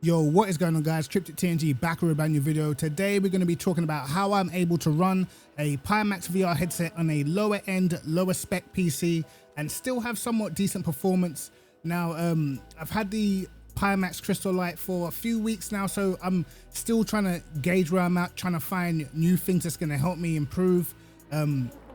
Yo, what is going on, guys? Cryptic TNG back with a brand new video. Today we're going to be talking about how I'm able to run a Pimax VR headset on a lower end, lower spec PC and still have somewhat decent performance. Now, I've had the Pimax Crystal Light for a few weeks now, so I'm still trying to gauge where I'm at, trying to find new things that's going to help me improve.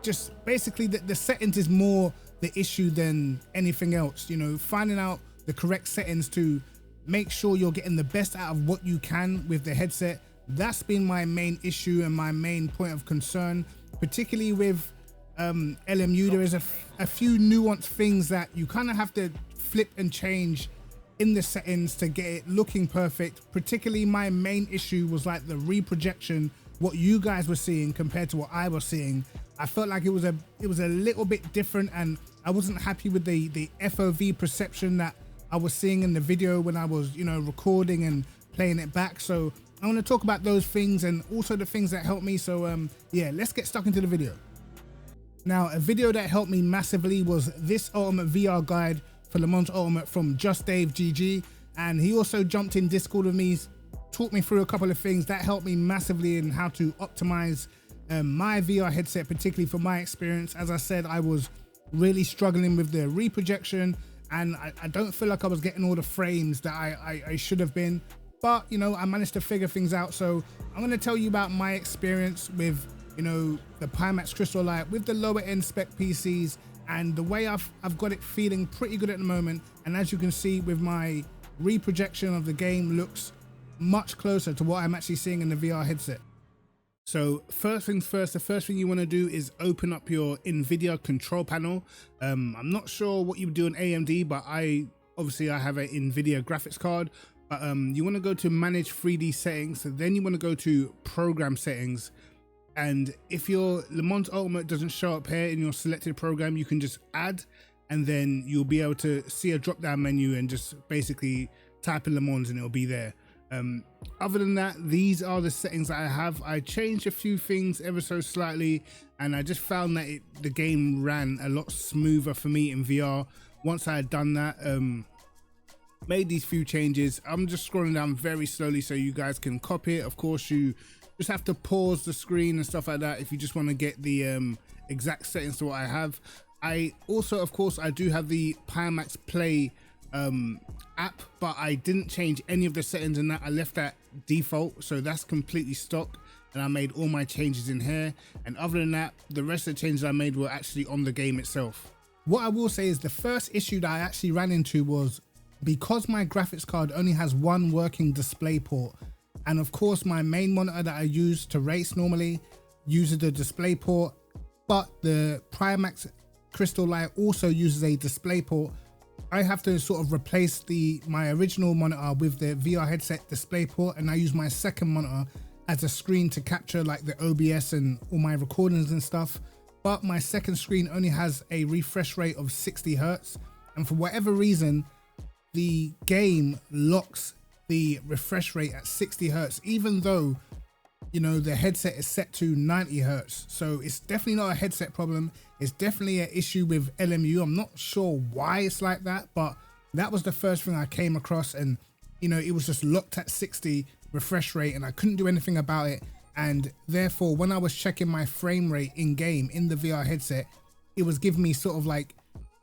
Just basically the settings is more the issue than anything else. You know, finding out the correct settings to make sure you're getting the best out of what you can with the headset. That's been my main issue and my main point of concern, particularly with LMU. There is a few nuanced things that you kind of have to flip and change in the settings to get it looking perfect. Particularly my main issue was like the reprojection, what you guys were seeing compared to what I was seeing. I felt like it was a little bit different, and I wasn't happy with the FOV perception that I was seeing in the video when I was, you know, recording and playing it back. So I want to talk about those things and also the things that helped me. So yeah, let's get stuck into the video. Now, a video that helped me massively was this Ultimate VR guide for Le Mans Ultimate from Just Dave GG, and he also jumped in Discord with me, taught me through a couple of things that helped me massively in how to optimize my VR headset, particularly for my experience. As I said, I was really struggling with the reprojection, and I don't feel like I was getting all the frames that I should have been, but you know, I managed to figure things out. So I'm going to tell you about my experience with, you know, the Pimax Crystal Light with the lower end spec PCs, and the way I've got it feeling pretty good at the moment. And as you can see, with my reprojection of the game, looks much closer to what I'm actually seeing in the VR headset. So first things first, the first thing you want to do is open up your Nvidia control panel. I'm not sure what you would do on AMD, but I have an Nvidia graphics card. But you want to go to manage 3D settings, so then you want to go to program settings. And if your Le Mans Ultimate doesn't show up here in your selected program, you can just add, and then you'll be able to see a drop down menu and just basically type in Le Mans and it'll be there. Other than that, these are the settings that I have. I changed a few things ever so slightly, and I just found that the game ran a lot smoother for me in VR once I had done that. Made these few changes. I'm just scrolling down very slowly so you guys can copy it. Of course, you just have to pause the screen and stuff like that if you just want to get the exact settings to what I have. I also, of course, I do have the Pimax Play app, but I didn't change any of the settings in that. I left that default, so that's completely stock, and I made all my changes in here. And other than that, the rest of the changes I made were actually on the game itself. What I will say is the first issue that I actually ran into was because my graphics card only has one working display port, and of course my main monitor that I use to race normally uses the display port, but the Pimax Crystal Light also uses a display port. I have to sort of replace my original monitor with the VR headset display port, and I use my second monitor as a screen to capture like the OBS and all my recordings and stuff. But my second screen only has a refresh rate of 60 Hertz, and for whatever reason the game locks the refresh rate at 60 Hertz, even though, you know, the headset is set to 90 Hertz. So it's definitely not a headset problem. It's definitely an issue with LMU. I'm not sure why it's like that, but that was the first thing I came across. And, you know, it was just locked at 60 refresh rate and I couldn't do anything about it. And therefore, when I was checking my frame rate in game in the VR headset, it was giving me sort of like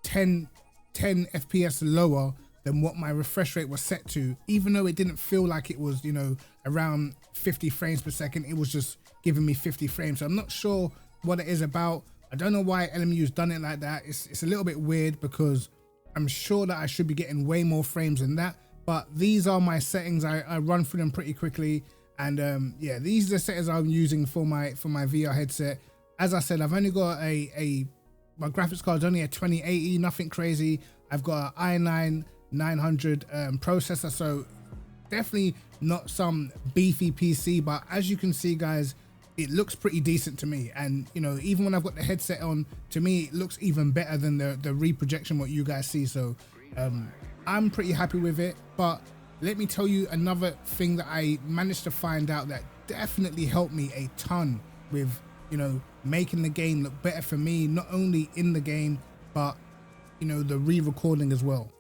10 FPS lower than what my refresh rate was set to, even though it didn't feel like it was, you know, around 50 frames per second. It was just giving me 50 frames. So I'm not sure what it is about. I don't know why LMU's done it like that. It's a little bit weird, because I'm sure that I should be getting way more frames than that. But these are my settings. I run through them pretty quickly, and yeah, these are the settings I'm using for my VR headset. As I said, I've only got my graphics card's only a 2080, nothing crazy. I've got an i9 900 processor, so definitely not some beefy PC, but as you can see, guys, it looks pretty decent to me. And you know, even when I've got the headset on, to me it looks even better than the reprojection what you guys see. So I'm pretty happy with it. But let me tell you another thing that I managed to find out that definitely helped me a ton with, you know, making the game look better for me, not only in the game, but, you know, the re-recording as well.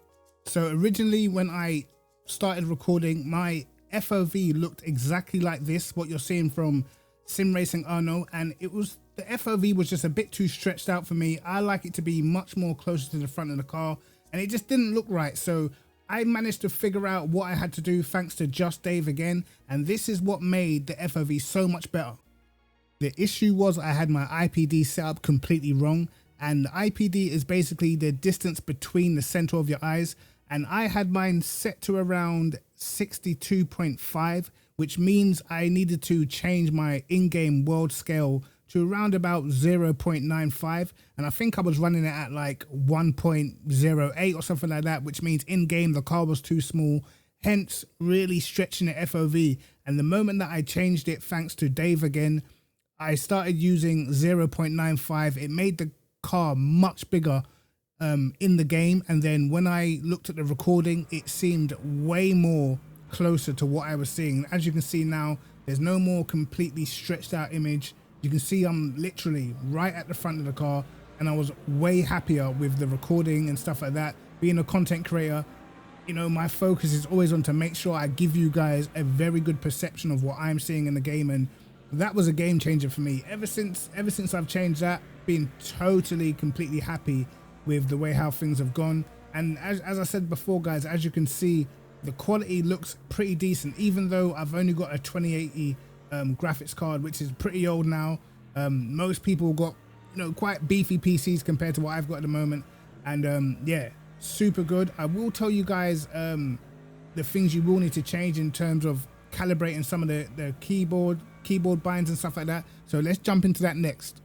So originally when I started recording, my FOV looked exactly like this, what you're seeing from Sim Racing Arno, and it was, the FOV was just a bit too stretched out for me. I like it to be much more closer to the front of the car, and it just didn't look right. So I managed to figure out what I had to do thanks to Just Dave again, and this is what made the FOV so much better. The issue was I had my IPD set up completely wrong, and the IPD is basically the distance between the center of your eyes, and I had mine set to around 62.5, which means I needed to change my in-game world scale to around about 0.95, and I think I was running it at like 1.08 or something like that, which means in-game the car was too small, hence really stretching the FOV. And the moment that I changed it, thanks to Dave again, I started using 0.95. It made the car much bigger in the game, and then when I looked at the recording, it seemed way more closer to what I was seeing. As you can see now, there's no more completely stretched out image. You can see I'm literally right at the front of the car, and I was way happier with the recording and stuff like that. Being a content creator, you know, my focus is always on to make sure I give you guys a very good perception of what I'm seeing in the game, and that was a game changer for me. Ever since I've changed that, been totally completely happy with the way how things have gone. And as I said before, guys, as you can see, the quality looks pretty decent, even though I've only got a 2080 graphics card, which is pretty old now. Most people got, you know, quite beefy PCs compared to what I've got at the moment, and yeah, super good. I will tell you guys the things you will need to change in terms of calibrating some of the keyboard binds and stuff like that. So let's jump into that next.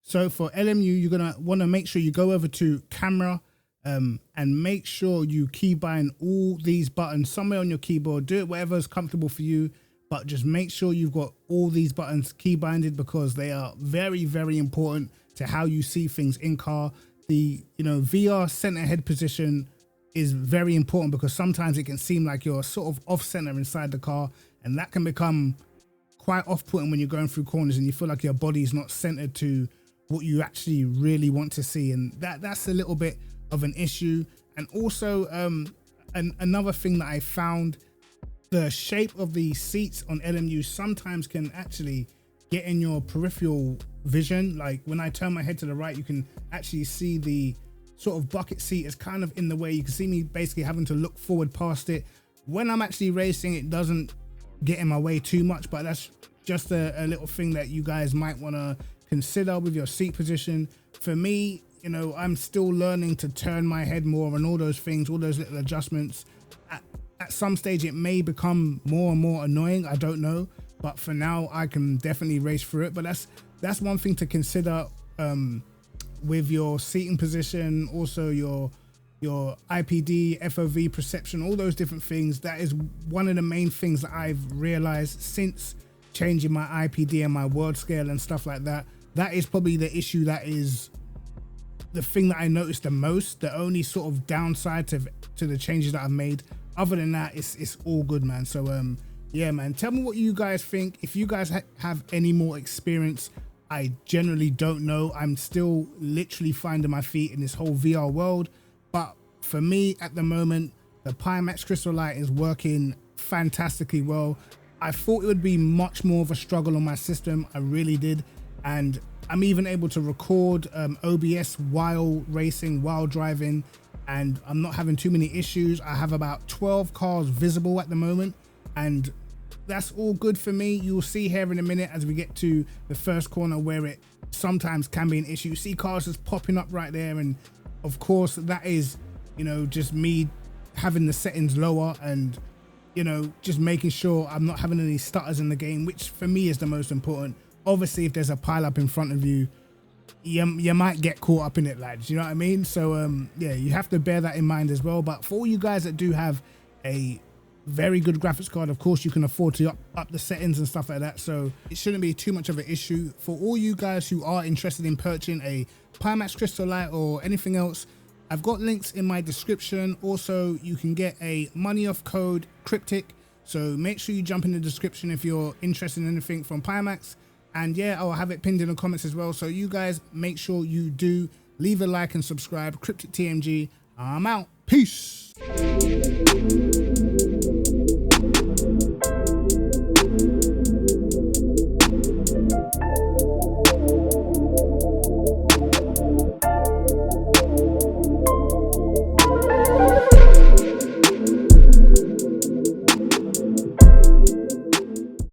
So for LMU, you're gonna want to make sure you go over to camera and make sure you keybind all these buttons somewhere on your keyboard. Do it whatever is comfortable for you, but just make sure you've got all these buttons keybinded, because they are very, very important to how you see things in car. The, you know, VR center head position is very important, because sometimes it can seem like you're sort of off center inside the car, and that can become quite off-putting when you're going through corners and you feel like your body's not centered to what you actually really want to see, and that's a little bit of an issue. And also another thing that I found, the shape of the seats on LMU sometimes can actually get in your peripheral vision. Like when I turn my head to the right, you can actually see the sort of bucket seat is kind of in the way. You can see me basically having to look forward past it. When I'm actually racing, it doesn't get in my way too much, but that's just a little thing that you guys might want to consider with your seat position. For me, you know, I'm still learning to turn my head more and all those things, all those little adjustments. At some stage it may become more and more annoying, I don't know, but for now I can definitely race through it. But that's one thing to consider with your seating position, also your IPD, FOV perception, all those different things. That is one of the main things that I've realized since changing my IPD and my world scale and stuff like that. That is probably the issue, that is the thing that I noticed the most, the only sort of downside to the changes that I've made. Other than that, it's all good, man. So yeah, man, tell me what you guys think. If you guys have any more experience, I generally don't know. I'm still literally finding my feet in this whole VR world, but for me at the moment, the Pimax Crystal Light is working fantastically well. I thought it would be much more of a struggle on my system, I really did, and I'm even able to record OBS while racing, while driving, and I'm not having too many issues. I have about 12 cars visible at the moment, and that's all good for me. You'll see here in a minute as we get to the first corner where it sometimes can be an issue. You see cars just popping up right there, and of course that is, you know, just me having the settings lower and, you know, just making sure I'm not having any stutters in the game, which for me is the most important. Obviously, if there's a pile up in front of you, you might get caught up in it, lads, you know what I mean? So yeah, you have to bear that in mind as well. But for all you guys that do have a very good graphics card, of course you can afford to up the settings and stuff like that, so it shouldn't be too much of an issue. For all you guys who are interested in purchasing a Pimax Crystal Light or anything else, I've got links in my description. Also, you can get a money off code Cryptic, so make sure you jump in the description if you're interested in anything from Pimax. And yeah, I'll have it pinned in the comments as well, so you guys make sure you do leave a like and subscribe. Cryptic TMG, I'm out. Peace.